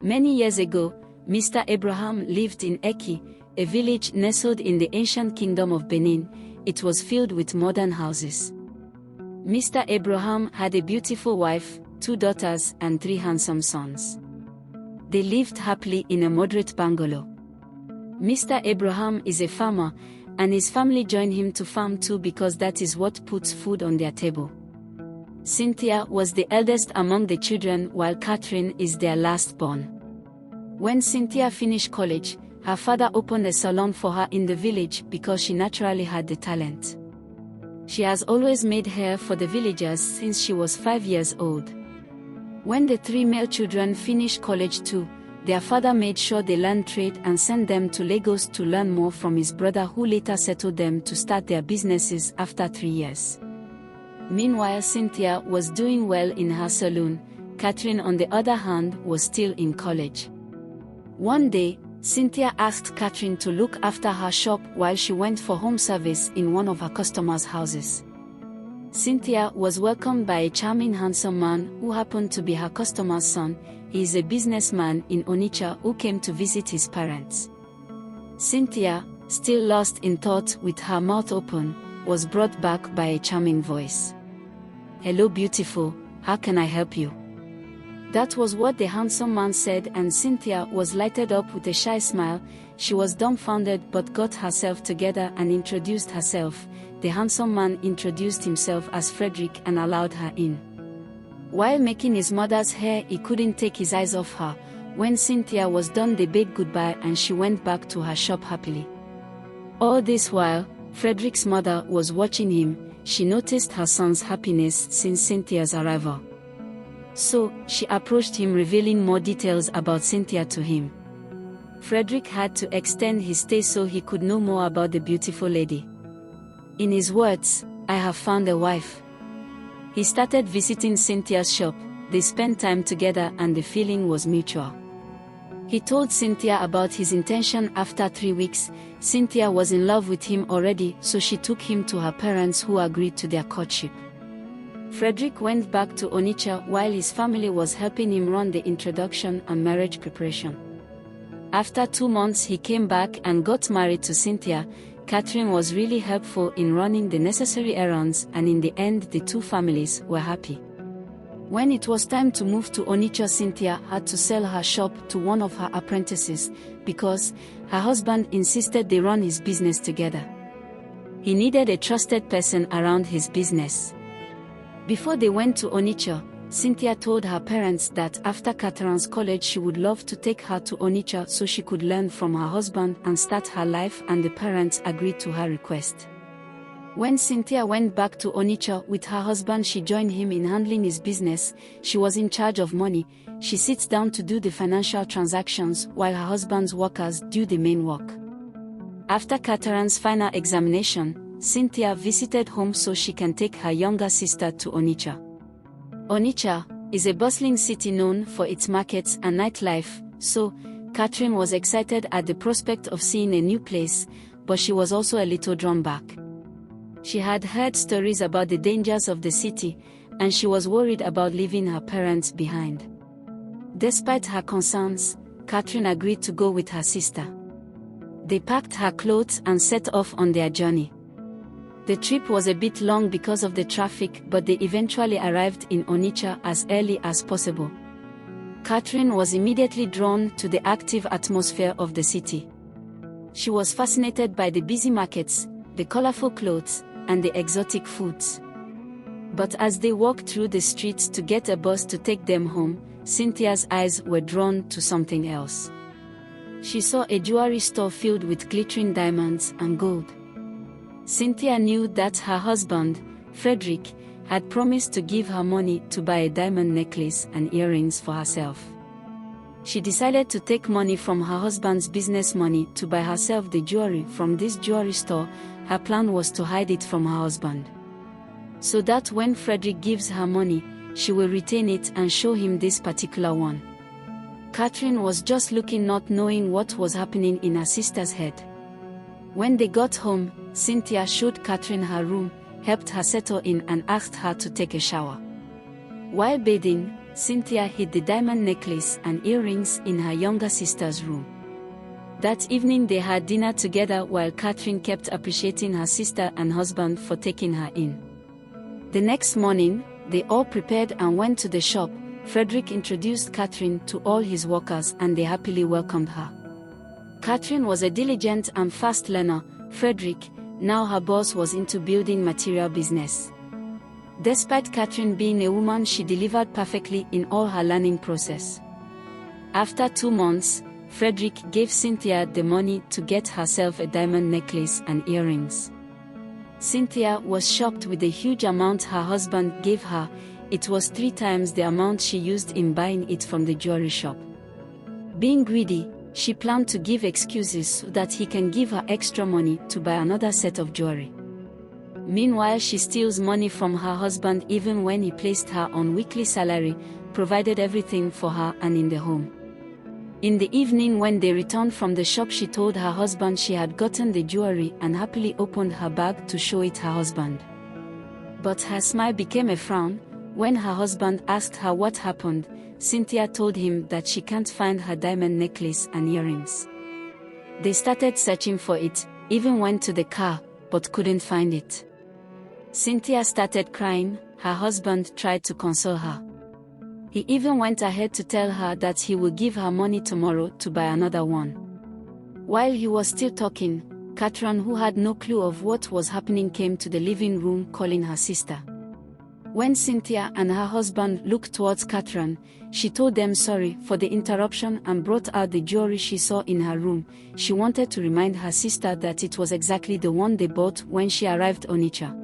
Many years ago, Mr. Abraham lived in Eki, a village nestled in the ancient kingdom of Benin. It was filled with modern houses. Mr. Abraham had a beautiful wife, 2 daughters, and 3 handsome sons. They lived happily in a moderate bungalow. Mr. Abraham is a farmer, and his family joined him to farm too because that is what puts food on their table. Cynthia was the eldest among the children, while Cathrine is their last born. When Cynthia finished college, her father opened a salon for her in the village because she naturally had the talent. She has always made hair for the villagers since she was 5 years old. When the 3 male children finished college too, their father made sure they learned trade and sent them to Lagos to learn more from his brother, who later settled them to start their businesses after 3 years. Meanwhile, Cynthia was doing well in her salon. Cathrine, on the other hand, was still in college. One day, Cynthia asked Cathrine to look after her shop while she went for home service in one of her customers' houses. Cynthia was welcomed by a charming, handsome man who happened to be her customer's son. He is a businessman in Onitsha who came to visit his parents. Cynthia, still lost in thought with her mouth open, was brought back by a charming voice. "Hello beautiful, how can I help you?" That was what the handsome man said, and Cynthia was lighted up with a shy smile. She was dumbfounded but got herself together and introduced herself. The handsome man introduced himself as Frederick and allowed her in. While making his mother's hair, he couldn't take his eyes off her. When Cynthia was done, they bade goodbye and she went back to her shop happily. All this while, Frederick's mother was watching him. She noticed her son's happiness since Cynthia's arrival. So, she approached him, revealing more details about Cynthia to him. Frederick had to extend his stay so he could know more about the beautiful lady. In his words, "I have found a wife." He started visiting Cynthia's shop. They spent time together and the feeling was mutual. He told Cynthia about his intention. After 3 weeks, Cynthia was in love with him already, so she took him to her parents, who agreed to their courtship. Frederick went back to Onitsha while his family was helping him run the introduction and marriage preparation. After 2 months he came back and got married to Cynthia. Cathrine was really helpful in running the necessary errands, and in the end the 2 families were happy. When it was time to move to Onitsha, Cynthia had to sell her shop to one of her apprentices because her husband insisted they run his business together. He needed a trusted person around his business. Before they went to Onitsha, Cynthia told her parents that after Cathrine's college she would love to take her to Onitsha so she could learn from her husband and start her life, and the parents agreed to her request. When Cynthia went back to Onitsha with her husband, she joined him in handling his business. She was in charge of money. She sits down to do the financial transactions while her husband's workers do the main work. After Cathrine's final examination, Cynthia visited home so she can take her younger sister to Onitsha. Onitsha is a bustling city known for its markets and nightlife, so Cathrine was excited at the prospect of seeing a new place, but she was also a little drawn back. She had heard stories about the dangers of the city, and she was worried about leaving her parents behind. Despite her concerns, Cathrine agreed to go with her sister. They packed her clothes and set off on their journey. The trip was a bit long because of the traffic, but they eventually arrived in Onitsha as early as possible. Cathrine was immediately drawn to the active atmosphere of the city. She was fascinated by the busy markets, the colorful clothes, and the exotic foods. But as they walked through the streets to get a bus to take them home, Cynthia's eyes were drawn to something else. She saw a jewelry store filled with glittering diamonds and gold. Cynthia knew that her husband, Frederick, had promised to give her money to buy a diamond necklace and earrings for herself. She decided to take money from her husband's business money to buy herself the jewelry from this jewelry store. Her plan was to hide it from her husband, so that when Frederick gives her money, she will retain it and show him this particular one. Cathrine was just looking, not knowing what was happening in her sister's head. When they got home, Cynthia showed Cathrine her room, helped her settle in and asked her to take a shower. While bathing, Cynthia hid the diamond necklace and earrings in her younger sister's room. That evening they had dinner together while Cathrine kept appreciating her sister and husband for taking her in. The next morning, they all prepared and went to the shop. Frederick introduced Cathrine to all his workers and they happily welcomed her. Cathrine was a diligent and fast learner. Frederick, now her boss, was into building material business. Despite Cathrine being a woman, she delivered perfectly in all her learning process. After 2 months, Frederick gave Cynthia the money to get herself a diamond necklace and earrings. Cynthia was shocked with the huge amount her husband gave her. It was 3 times the amount she used in buying it from the jewelry shop. Being greedy, she planned to give excuses so that he can give her extra money to buy another set of jewelry. Meanwhile, she steals money from her husband even when he placed her on weekly salary, provided everything for her and in the home. In the evening when they returned from the shop, she told her husband she had gotten the jewelry and happily opened her bag to show it her husband. But her smile became a frown. When her husband asked her what happened, Cynthia told him that she can't find her diamond necklace and earrings. They started searching for it, even went to the car, but couldn't find it. Cynthia started crying. Her husband tried to console her. He even went ahead to tell her that he would give her money tomorrow to buy another one. While he was still talking, Cathrine, who had no clue of what was happening, came to the living room calling her sister. When Cynthia and her husband looked towards Cathrine, she told them sorry for the interruption and brought out the jewelry she saw in her room. She wanted to remind her sister that it was exactly the one they bought when she arrived in Onitsha.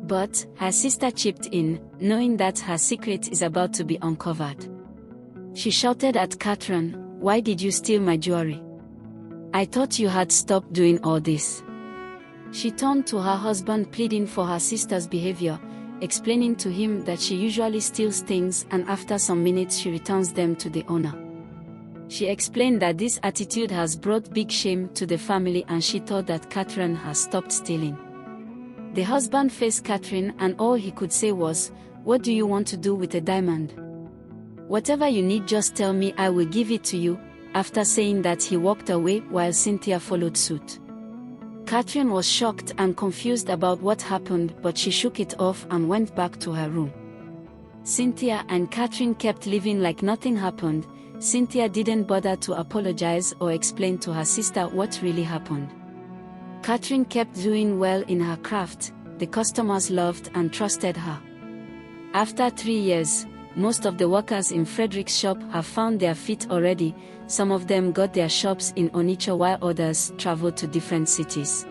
But her sister chipped in, knowing that her secret is about to be uncovered. She shouted at Cathrine, "Why did you steal my jewelry? I thought you had stopped doing all this." She turned to her husband pleading for her sister's behavior, explaining to him that she usually steals things and after some minutes she returns them to the owner. She explained that this attitude has brought big shame to the family and she thought that Cathrine has stopped stealing. The husband faced Cathrine and all he could say was, "What do you want to do with a diamond? Whatever you need, just tell me, I will give it to you." After saying that, he walked away while Cynthia followed suit. Cathrine was shocked and confused about what happened, but she shook it off and went back to her room. Cynthia and Cathrine kept living like nothing happened. Cynthia didn't bother to apologize or explain to her sister what really happened. Cathrine kept doing well in her craft. The customers loved and trusted her. After 3 years, most of the workers in Frederick's shop have found their feet already. Some of them got their shops in Onitsha while others traveled to different cities.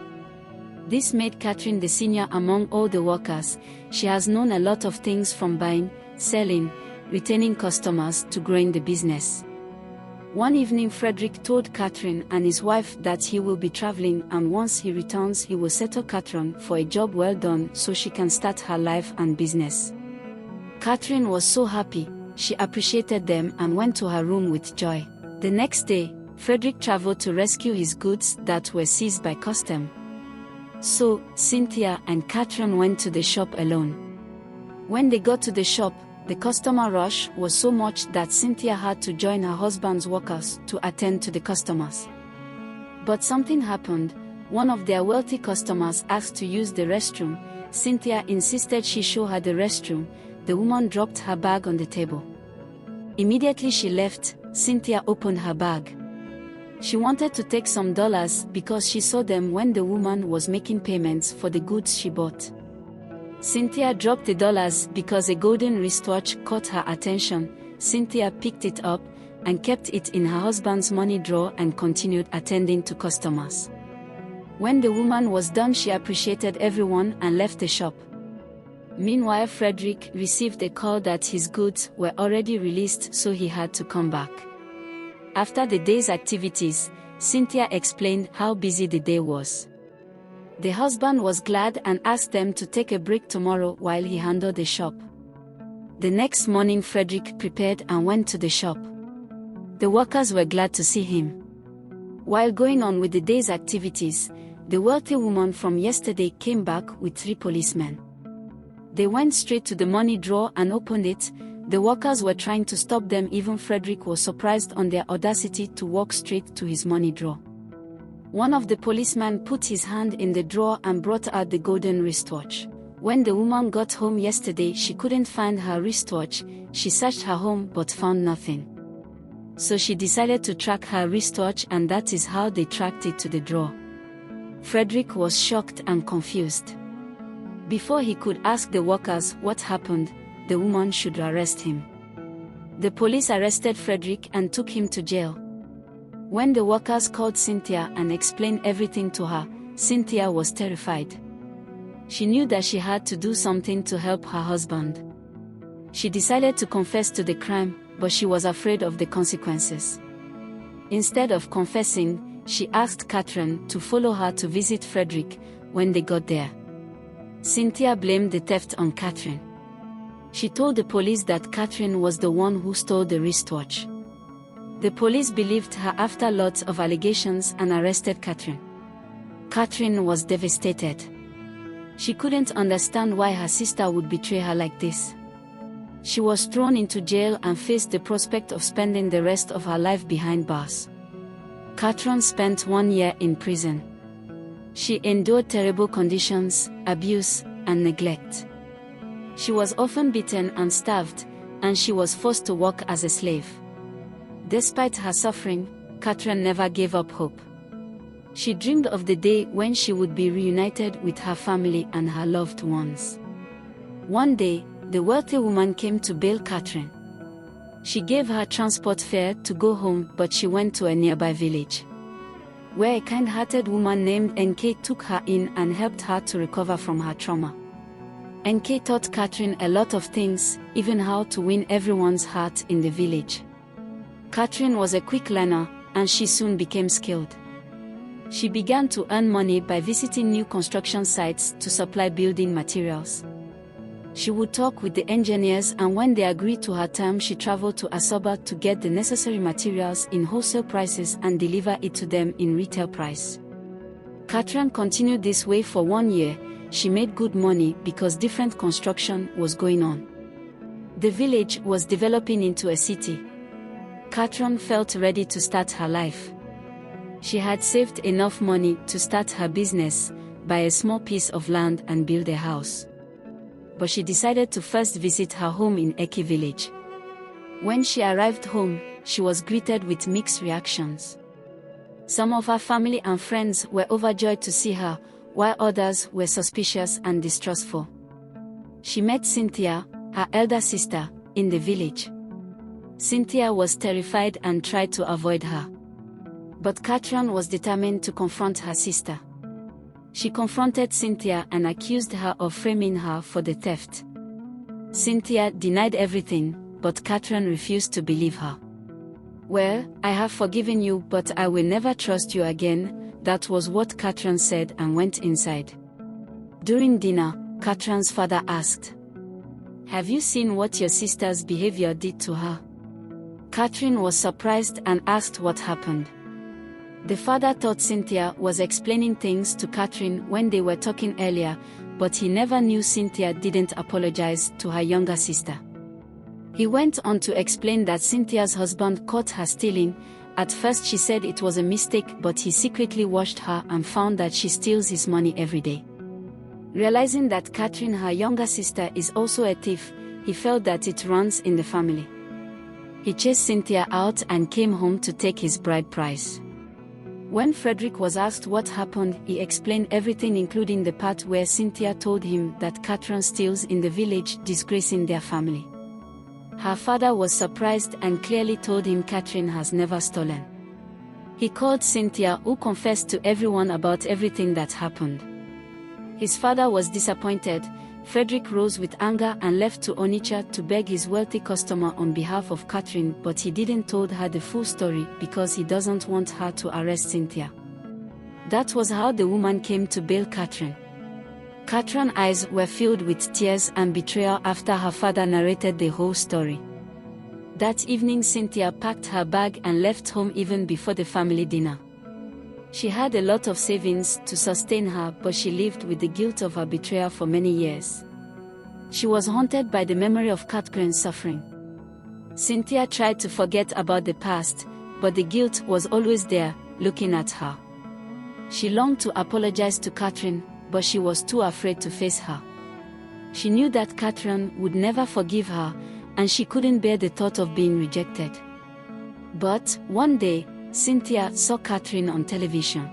This made Cathrine the senior among all the workers. She has known a lot of things, from buying, selling, retaining customers to growing the business. One evening, Frederick told Cathrine and his wife that he will be traveling and once he returns he will settle Cathrine for a job well done so she can start her life and business. Cathrine was so happy. She appreciated them and went to her room with joy. The next day, Frederick traveled to rescue his goods that were seized by custom. So, Cynthia and Cathrine went to the shop alone. When they got to the shop, the customer rush was so much that Cynthia had to join her husband's workers to attend to the customers. But something happened. One of their wealthy customers asked to use the restroom. Cynthia insisted she show her the restroom. The woman dropped her bag on the table. Immediately she left. Cynthia opened her bag. She wanted to take some dollars because she saw them when the woman was making payments for the goods she bought. Cynthia dropped the dollars because a golden wristwatch caught her attention. Cynthia picked it up and kept it in her husband's money drawer and continued attending to customers. When the woman was done, she appreciated everyone and left the shop. Meanwhile, Frederick received a call that his goods were already released, so he had to come back. After the day's activities, Cynthia explained how busy the day was. The husband was glad and asked them to take a break tomorrow while he handled the shop. The next morning, Frederick prepared and went to the shop. The workers were glad to see him. While going on with the day's activities, the wealthy woman from yesterday came back with 3 policemen. They went straight to the money drawer and opened it. The workers were trying to stop them. Even Frederick was surprised on their audacity to walk straight to his money drawer. One of the policemen put his hand in the drawer and brought out the golden wristwatch. When the woman got home yesterday, she couldn't find her wristwatch. She searched her home but found nothing. So she decided to track her wristwatch, and that is how they tracked it to the drawer. Frederick was shocked and confused. Before he could ask the workers what happened, the woman should arrest him. The police arrested Frederick and took him to jail. When the workers called Cynthia and explained everything to her, Cynthia was terrified. She knew that she had to do something to help her husband. She decided to confess to the crime, but she was afraid of the consequences. Instead of confessing, she asked Catherine to follow her to visit Frederick. When they got there, Cynthia blamed the theft on Catherine. She told the police that Catherine was the one who stole the wristwatch. The police believed her after lots of allegations and arrested Catherine. Catherine was devastated. She couldn't understand why her sister would betray her like this. She was thrown into jail and faced the prospect of spending the rest of her life behind bars. Catherine spent 1 year in prison. She endured terrible conditions, abuse, and neglect. She was often beaten and starved, and she was forced to work as a slave. Despite her suffering, Catherine never gave up hope. She dreamed of the day when she would be reunited with her family and her loved ones. One day, the wealthy woman came to bail Catherine. She gave her transport fare to go home, but she went to a nearby village, where a kind-hearted woman named NK took her in and helped her to recover from her trauma. NK taught Catherine a lot of things, even how to win everyone's heart in the village. Catherine was a quick learner, and she soon became skilled. She began to earn money by visiting new construction sites to supply building materials. She would talk with the engineers, and when they agreed to her terms, she traveled to Asaba to get the necessary materials in wholesale prices and deliver it to them in retail price. Catherine continued this way for 1 year. She made good money because different construction was going on. The village was developing into a city. Catherine felt ready to start her life. She had saved enough money to start her business, buy a small piece of land and build a house. But she decided to first visit her home in Eki village. When she arrived home, she was greeted with mixed reactions. Some of her family and friends were overjoyed to see her, while others were suspicious and distrustful. She met Cynthia, her elder sister, in the village. Cynthia was terrified and tried to avoid her. But Catherine was determined to confront her sister. She confronted Cynthia and accused her of framing her for the theft. Cynthia denied everything, but Catherine refused to believe her. "Well, I have forgiven you, but I will never trust you again," that was what Catherine said, and went inside. During dinner, Catherine's father asked, "Have you seen what your sister's behavior did to her?" Catherine was surprised and asked what happened. The father thought Cynthia was explaining things to Catherine when they were talking earlier, but he never knew Cynthia didn't apologize to her younger sister. He went on to explain that Cynthia's husband caught her stealing. At first she said it was a mistake, but he secretly watched her and found that she steals his money every day. Realizing that Catherine, her younger sister, is also a thief, he felt that it runs in the family. He chased Cynthia out and came home to take his bride price. When Frederick was asked what happened, he explained everything, including the part where Cynthia told him that Catherine steals in the village, disgracing their family. Her father was surprised and clearly told him Catherine has never stolen. He called Cynthia, who confessed to everyone about everything that happened. His father was disappointed. Frederick rose with anger and left to Onitsha to beg his wealthy customer on behalf of Catherine, but he didn't told her the full story because he doesn't want her to arrest Cynthia. That was how the woman came to bail Catherine. Catherine's eyes were filled with tears and betrayal after her father narrated the whole story. That evening Cynthia packed her bag and left home even before the family dinner. She had a lot of savings to sustain her, but she lived with the guilt of her betrayal for many years. She was haunted by the memory of Catherine's suffering. Cynthia tried to forget about the past, but the guilt was always there, looking at her. She longed to apologize to Cathrine, but she was too afraid to face her. She knew that Cathrine would never forgive her, and she couldn't bear the thought of being rejected. But, one day, Cynthia saw Cathrine on television.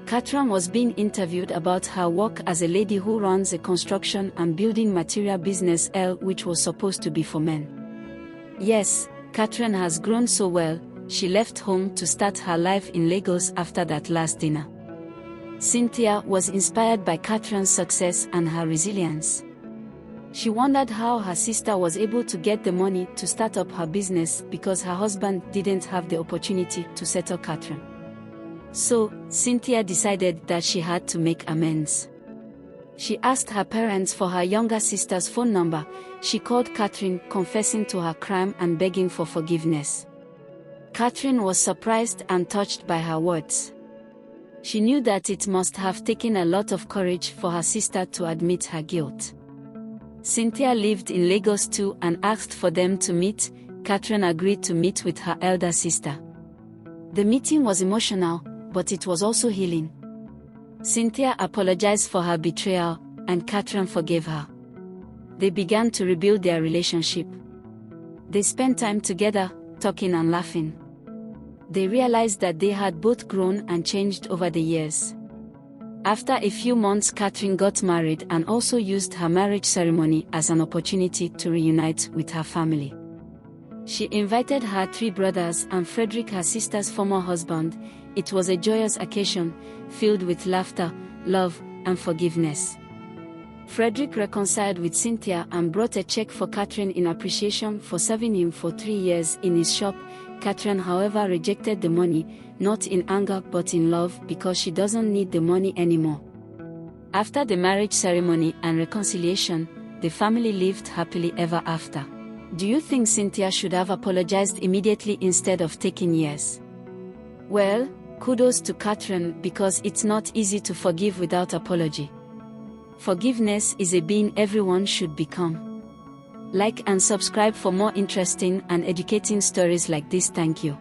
Cathrine was being interviewed about her work as a lady who runs a construction and building material business which was supposed to be for men. Yes, Cathrine has grown so well, she left home to start her life in Lagos after that last dinner. Cynthia was inspired by Cathrine's success and her resilience. She wondered how her sister was able to get the money to start up her business because her husband didn't have the opportunity to settle Cathrine. So, Cynthia decided that she had to make amends. She asked her parents for her younger sister's phone number. She called Cathrine, confessing to her crime and begging for forgiveness. Cathrine was surprised and touched by her words. She knew that it must have taken a lot of courage for her sister to admit her guilt. Cynthia lived in Lagos too and asked for them to meet. Cathrine agreed to meet with her elder sister. The meeting was emotional, but it was also healing. Cynthia apologized for her betrayal, and Cathrine forgave her. They began to rebuild their relationship. They spent time together, talking and laughing. They realized that they had both grown and changed over the years. After a few months, Cathrine got married and also used her marriage ceremony as an opportunity to reunite with her family. She invited her 3 brothers and Frederick, her sister's former husband. It was a joyous occasion, filled with laughter, love, and forgiveness. Frederick reconciled with Cynthia and brought a check for Cathrine in appreciation for serving him for 3 years in his shop. Cathrine, however, rejected the money, not in anger but in love, because she doesn't need the money anymore. After the marriage ceremony and reconciliation, the family lived happily ever after. Do you think Cynthia should have apologized immediately instead of taking years? Well, kudos to Cathrine, because it's not easy to forgive without apology. Forgiveness is a being everyone should become. Like and subscribe for more interesting and educating stories like this. Thank you.